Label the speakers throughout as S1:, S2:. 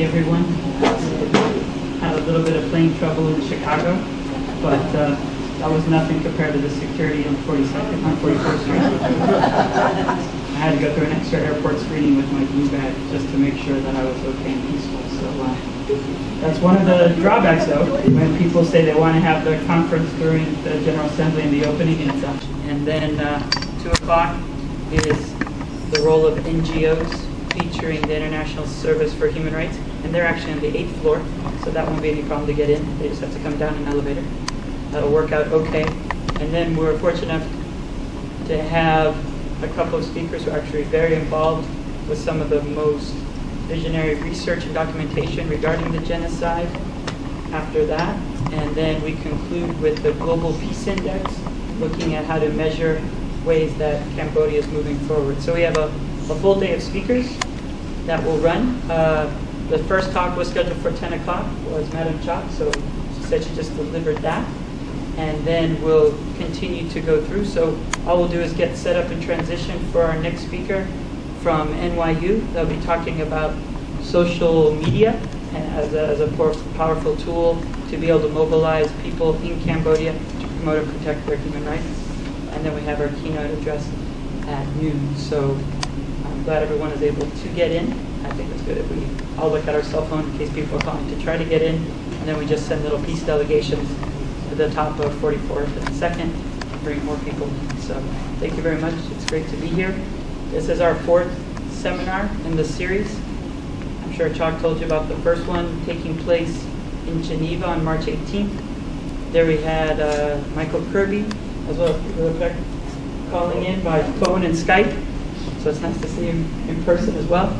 S1: see everyone. Had a little bit of plane trouble in Chicago, but that was nothing compared to the security on 42nd, on 44th Street. I had to go through an extra airport screening with my blue badge just to make sure that I was okay and peaceful. So that's one of the drawbacks, though, when people say they want to have the conference during the General Assembly and the opening and such. And then 2 o'clock is the role of NGOs featuring the International Service for Human Rights, and they're actually on the 8th floor, so that won't be any problem to get in. They just have to come down an elevator. That'll work out okay. And then we're fortunate enough to have a couple of speakers who are actually very involved with some of the most visionary research and documentation regarding the genocide after that. And then we conclude with the Global Peace Index, looking at how to measure ways that Cambodia is moving forward. So we have a full day of speakers that will run. The first talk was scheduled for 10 o'clock, was Madam Chok, so she said she just delivered that. And then we'll continue to go through. So all we'll do is get set up and transition for our next speaker from NYU. They'll be talking about social media as a powerful tool to be able to mobilize people in Cambodia to promote and protect their human rights. And then we have our keynote address at noon. So I'm glad everyone is able to get in. I think it's good if we all look at our cell phone in case people are calling to try to get in. And then we just send little peace delegations to the top of 44th and 2nd to bring more people in. So thank you very much. It's great to be here. This is our 4th seminar in the series. I'm sure Chok told you about the first one taking place in Geneva on March 18th. There we had Michael Kirby, as well as Rebecca calling in by phone and Skype. So it's nice to see him in person as well.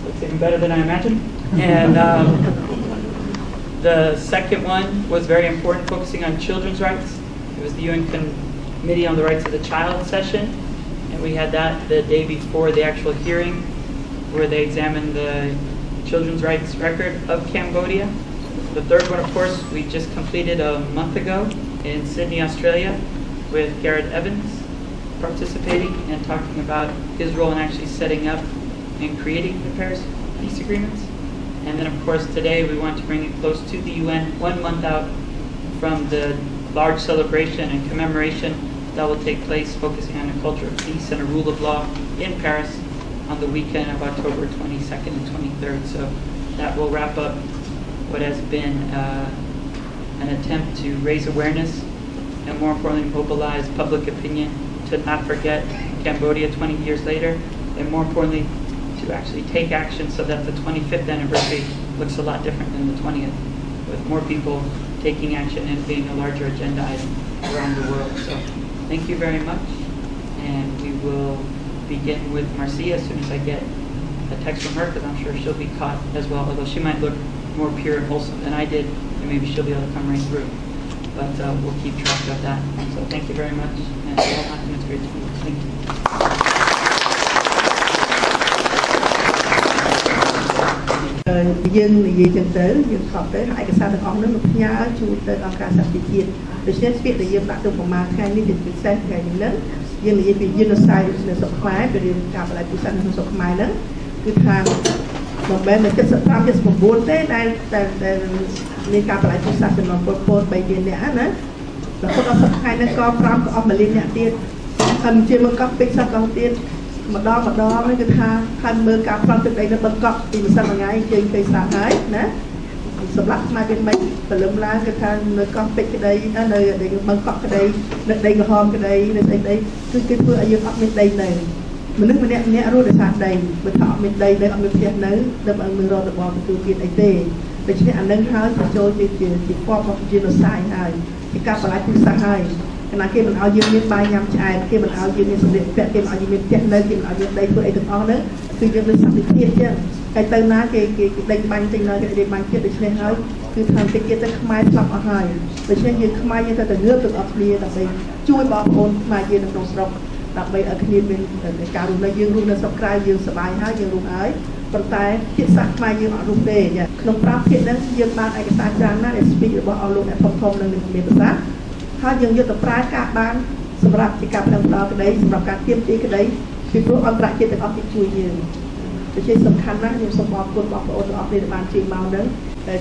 S1: Looks even better than I imagined. And the second one was very important, focusing on children's rights. It was the UN Committee on the Rights of the Child session. And we had that the day before the actual hearing, where they examined the children's rights record of Cambodia. The third one, of course, we just completed a month ago in Sydney, Australia, with Garrett Evans participating and talking about his role in actually setting up and creating the Paris peace agreements. And then, of course, today we want to bring it close to the UN, 1 month out from the large celebration and commemoration that will take place, focusing on a culture of peace and a rule of law in Paris on the weekend of October 22nd and 23rd. So that will wrap up what has been an attempt to raise awareness and, more importantly, mobilize public opinion to not forget Cambodia 20 years later, and more importantly, to actually take action so that the 25th anniversary looks a lot different than the 20th, with more people taking action and being a larger agenda item around the world. So thank you very much, and we will begin with Marcia as soon as I get a text from her, because I'm sure she'll be caught as well, although she might look more pure and wholesome than I did, and maybe she'll be able to come right through. But we'll keep track of that. So thank you very much, and it's great to be here. Thank you.
S2: យើងនិយាយចឹងទៅយើងថតទៅឯកសារទាំងអស់នោះផ្ញើជូនទៅអង្គការសហជីវជាតិដូច្នេះពាក្យដែលយើងដាក់ទៅប្រមាណថ្ងៃនេះជាពិសេសថ្ងៃនេះយើងនិយាយពី Genocide នៅស្រុកខ្មែរពីរឿងការបដិសេធនៅស្រុកខ្មែរហ្នឹងគឺថាមិនមែននៅ75 79ទេដែលមានការបដិសេធចំនួនពលពល3លាននាក់ណារហូតដល់សប្តាហ៍នេះក៏5ក៏អស់1លាននាក់ទៀតហើយជាមកកប់ពេកសោះក៏ទៀតម្ដងនេះគឺថាខាងមើលការផ្លន់ទឹកដីនៅបង្កប់ពីម្សិលមួយថ្ងៃជើងគេស្រាប់ហើយណាសម្រាប់ខ្មែរវិញមិនព្រលឹមឡើងគឺថានៅកោះពេជ្រក្តីនៅបង្កប់ក្តីនៅដីក្រហមក្តីនៅស្អីក្តីគឺគេធ្វើឲ្យយើងអត់មានដីនៅមនុស្សម្នាក់រស់ដោយសារដីបើថាអត់មានដីនៅអត់មានផ្ទះនៅដើម្បីមើលរករបស់ទទួលទានអីទេដូច្នេះអានឹងហើយបញ្ចូលជាពណ៌របស់ Genocide ហើយជាការបដិសេធហើយขณะគេមិនឲ្យយើងមានបាយញ៉ាំឆ្អែតគេមិនឲ្យយើងមានសម្ភារៈពាក់គេមិនឲ្យយើងមានផ្ទះនៅគេមិនឲ្យយើងដីធ្វើអីទាំងអស់ហ្នឹងគឺយើងលើសន្តិភាពអញ្ចឹងហើយទៅណាគេដេញបាញ់ទៅណាគេដេញបាញ់ទៀតដូច្នេះហើយគឺថាតិចទៀតទៅខ្មែរស្លាប់អស់ហើយដូច្នេះយើងខ្មែរយើងទៅងើបទាំងអស់គ្នាដើម្បីជួយបងប្អូនខ្មែរយើងនៅក្នុងស្រុកដើម្បីឲ្យគ្នាមានការរស់នៅយើងរស់នៅស្រុកក្រៅយើងសប្បាយហើយយើងរស់ហើយប៉ុន្តែជាតិសាសន៍ខ្មែរយើងអត់រស់ទេក្នុង5ភាគហ្នឹងយើងបានឯកសារច្រើនណាស់ដែល speak របស់អស់លោកអ្នកធំៗនៅមានប្រសាសន៍ហើយយើងយកទៅប្រើការបានសម្រាប់ជាការផ្ដល់ក្តីសម្រាប់ការទៀមទីក្តីពីព្រោះអន្តរជាតិទាំងអស់គេជួយយើង ដូចជាសំខាន់ណាស់ខ្ញុំសូមអរគុណបងប្អូនទាំងអស់គ្នាដែលបានជួយមកហ្នឹង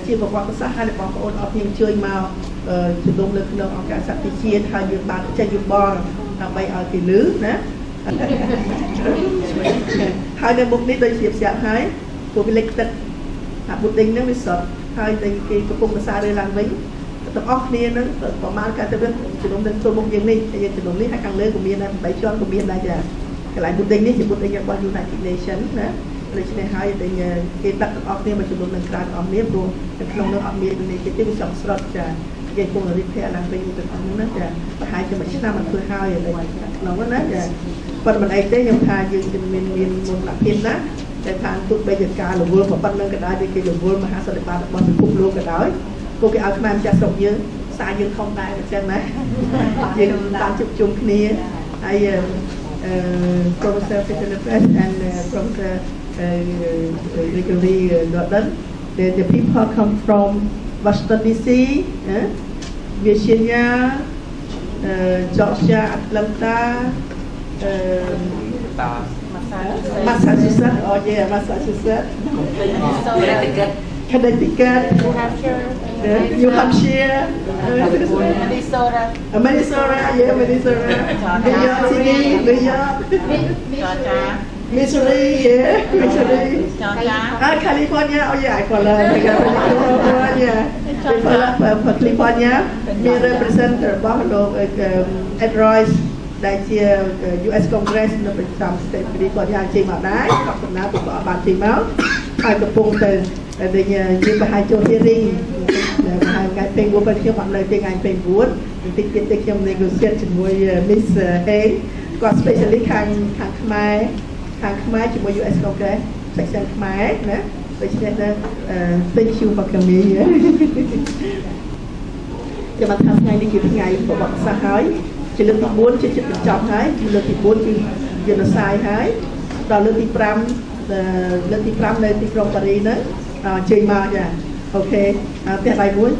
S2: ជាប្រវត្តិសាស្ត្រហើយបងប្អូនអរគ្នាជួយមកជំនុំលើក្នុងអង្គការសហជីវជាតិហើយយើងបានចេញយោបល់ដើម្បីឲ្យគេលឺណាហើយនៅមុខនេះដូចជាស្រាប់ហើយពួកវាលេខទឹកអាបុឌ្ឍិងហ្នឹងវាសតហើយតែគេកំពុងភាសារើឡើងវិញទាំងអស់គ្នាហ្នឹងប្រមាណកាលទៅជំនុំនឹងទល់មុខយើងនេះហើយជំនុំនេះហើយខាងលើក៏មានដែរ8ជាន់ក៏មានដែរចាកន្លែងបុឌ្ឍិងនេះជាបុឌ្ឍិងរបស់ United Nations ណាដូច្នេះហើយតែគេដឹកទាំងអស់គ្នាមកជំនុំនឹងក្រៅទាំងអស់គ្នាព្រោះនៅក្នុងនោះអត់មាននេះទេវាចង់ស្រត់ចាគេគង់រីករាយឡើងវិញទាំងអស់ហ្នឹងណាចាប្រហែលជាមួយឆ្នាំមិនធ្វើហើយឥឡូវក្នុងហ្នឹងណាចាប៉ុន្តែមិនអីទេខ្ញុំថាយើងមានមូលភាពណាតែថាទុកបីជាការរវល់ប៉ុណ្្នឹងក៏ដោយគេរវល់មហាសន្និបាតរបស់ពិភពលោកក៏ដោយពួកគេឲ្យខ្មែរម្ចាស់ស្រុកយើងសារយើងធំដែរអញ្ចឹងណាយើងបានជួបជុំគ្នាហើយ Professor Peter Lefebvre and Professor Gregory Gordon the people come from Washington DC Virginia Georgia Atlanta Massachusetts oh yeah Massachusetts Connecticut New Hampshire Minnesota yeah Minnesota New York City New York Missouri yeah Missouri California oh yeah I call California California we represent របស់លោក Ordanised ដែលជា US Congress នៅប្រចាំ State គាត់យ៉ាងជិះមកដែរខកសំណើពួកគាត់បានជិះមកហើយកំពុងទៅដែលយើងប្រហែលចូល hearing ប្រហែលថ្ងៃពេល4ពេលខ្ញុំអត់នៅទេថ្ងៃពេល4បន្តិចទៀតទេខ្ញុំ negotiate ជាមួយ Miss Hay គាត់ specially ខាងខ្មែរជាមួយ US Congress section ខ្មែរណាដូច្នេះទៅ thank you for coming ចាំមកថ្ងៃនេះគឺថ្ងៃប្រវត្តិសាស្ត្រហើយជាលើកទី4ជាចិត្តបញ្ចប់ហើយលើកទី4គឺយន្តសាយហើយដល់លើកទី5នៅទីក្រុងប៉ារីសហ្នឹងអញ្ជើញមកចាអូខេផ្ទះដៃមួយ